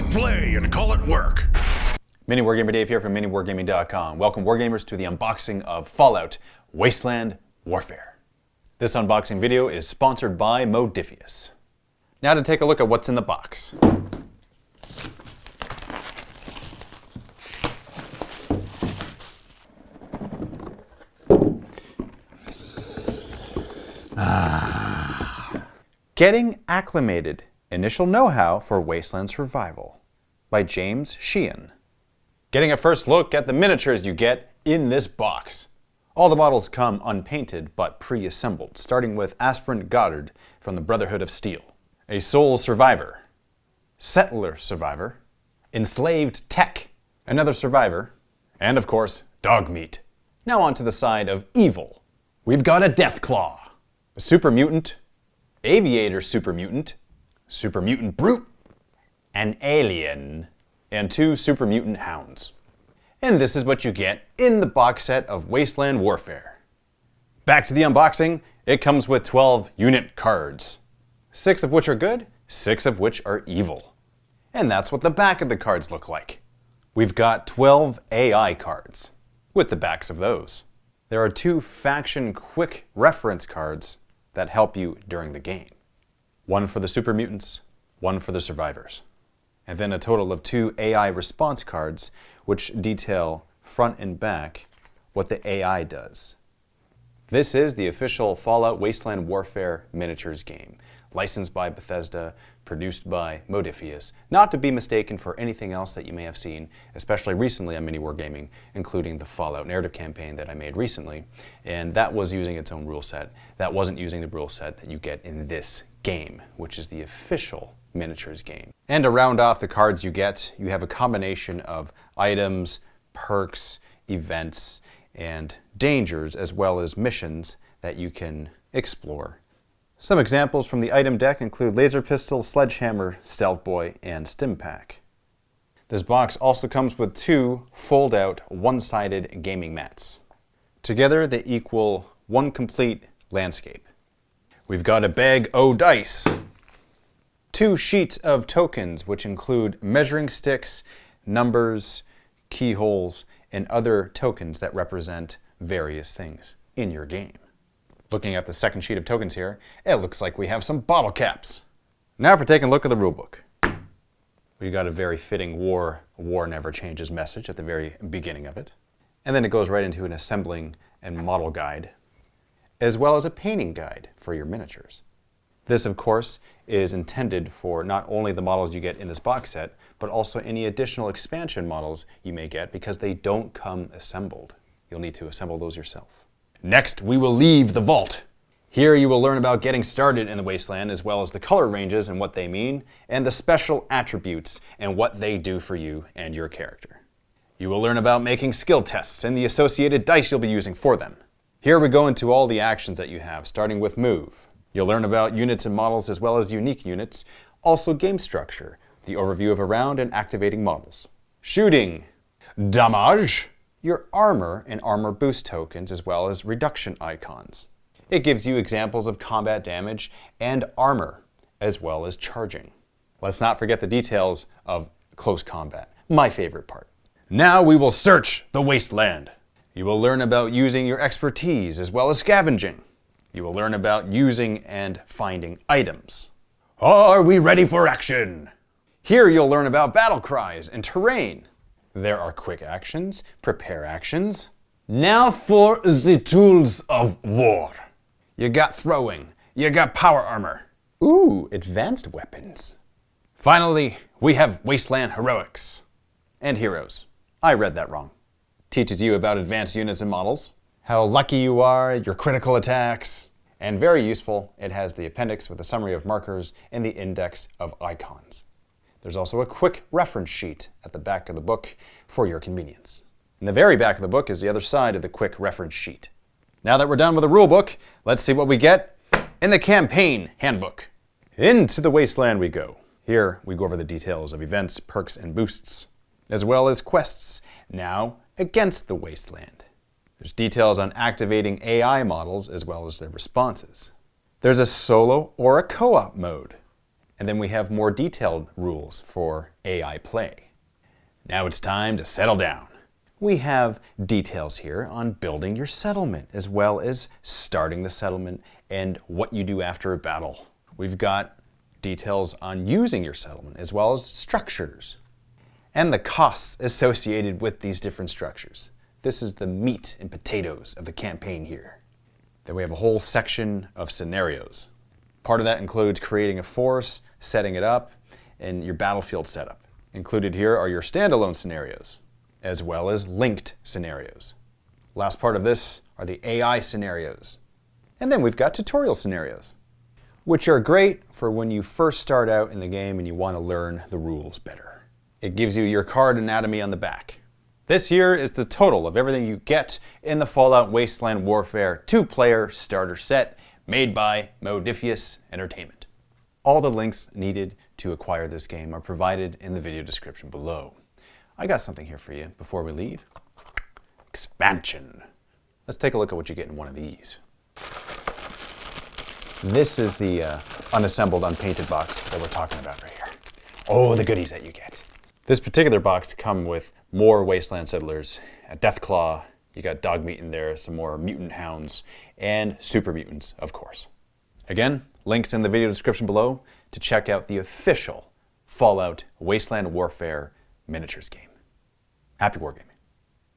it play and call it work. MiniWarGamer Dave here from MiniWarGaming.com. Welcome Wargamers to the unboxing of Fallout Wasteland Warfare. This unboxing video is sponsored by Modiphius. Now to take a look at what's in the box. Getting Acclimated, Initial Know-How for Wasteland Survival by James Sheehan. Getting a first look at the miniatures you get in this box. All the models come unpainted but pre-assembled, starting with Aspirant Goddard from the Brotherhood of Steel, a Soul Survivor, Settler Survivor, Enslaved Tech, another Survivor, and of course, Dogmeat. Now on to the side of evil. We've got a Deathclaw, a Super Mutant, Aviator Super Mutant Brute, an Alien, and 2 Super Mutant Hounds. And this is what you get in the box set of Wasteland Warfare. Back to the unboxing, it comes with 12 unit cards. 6 of which are good, 6 of which are evil. And that's what the back of the cards look like. We've got 12 AI cards, with the backs of those. There are 2 faction quick reference cards that help you during the game. 1 for the Super Mutants, 1 for the Survivors. And then a total of 2 AI response cards, which detail front and back what the AI does. This is the official Fallout Wasteland Warfare miniatures game, licensed by Bethesda, produced by Modiphius, not to be mistaken for anything else that you may have seen, especially recently on MiniWarGaming, including the Fallout narrative campaign that I made recently, and that was using its own rule set. That wasn't using the rule set that you get in this game, which is the official miniatures game. And to round off the cards you get, you have a combination of items, perks, events, and dangers, as well as missions that you can explore. Some examples from the item deck include Laser Pistol, Sledgehammer, Stealth Boy, and Stimpak. This box also comes with 2 fold-out, one-sided gaming mats. Together they equal 1 complete landscape. We've got a bag o' dice, 2 sheets of tokens, which include measuring sticks, numbers, keyholes, and other tokens that represent various things in your game. Looking at the second sheet of tokens here, it looks like we have some bottle caps. Now for taking a look at the rulebook. We got a very fitting war never changes message at the very beginning of it. And then it goes right into an assembling and model guide, as well as a painting guide for your miniatures. This, of course, is intended for not only the models you get in this box set, but also any additional expansion models you may get, because they don't come assembled. You'll need to assemble those yourself. Next, we will leave the vault. Here you will learn about getting started in the Wasteland, as well as the color ranges and what they mean, and the special attributes and what they do for you and your character. You will learn about making skill tests and the associated dice you'll be using for them. Here we go into all the actions that you have, starting with move. You'll learn about units and models as well as unique units, also game structure, the overview of a round and activating models. Shooting, damage, your armor and armor boost tokens, as well as reduction icons. It gives you examples of combat damage and armor, as well as charging. Let's not forget the details of close combat, my favorite part. Now we will search the Wasteland. You will learn about using your expertise as well as scavenging. You will learn about using and finding items. Are we ready for action? Here you'll learn about battle cries and terrain. There are quick actions, prepare actions. Now for the tools of war. You got throwing, you got power armor. Ooh, advanced weapons. Finally, we have Wasteland heroics and heroes. I read that wrong. Teaches you about advanced units and models, how lucky you are, your critical attacks, and very useful, it has the appendix with a summary of markers and the index of icons. There's also a quick reference sheet at the back of the book for your convenience. In the very back of the book is the other side of the quick reference sheet. Now that we're done with the rulebook, let's see what we get in the Campaign Handbook. Into the Wasteland we go. Here we go over the details of events, perks, and boosts, as well as quests now against the Wasteland. There's details on activating AI models as well as their responses. There's a solo or a co-op mode. And then we have more detailed rules for AI play. Now it's time to settle down. We have details here on building your settlement, as well as starting the settlement and what you do after a battle. We've got details on using your settlement, as well as structures, and the costs associated with these different structures. This is the meat and potatoes of the campaign here. Then we have a whole section of scenarios. Part of that includes creating a force, setting it up, and your battlefield setup. Included here are your standalone scenarios, as well as linked scenarios. Last part of this are the AI scenarios. And then we've got tutorial scenarios, which are great for when you first start out in the game and you want to learn the rules better. It gives you your card anatomy on the back. This here is the total of everything you get in the Fallout Wasteland Warfare 2-player starter set made by Modiphius Entertainment. All the links needed to acquire this game are provided in the video description below. I got something here for you before we leave. Expansion. Let's take a look at what you get in one of these. This is the unassembled, unpainted box that we're talking about right here. Oh, the goodies that you get. This particular box comes with more Wasteland Settlers, a Deathclaw, you got Dogmeat in there, some more Mutant Hounds, and Super Mutants, of course. Again, links in the video description below to check out the official Fallout Wasteland Warfare miniatures game. Happy wargaming.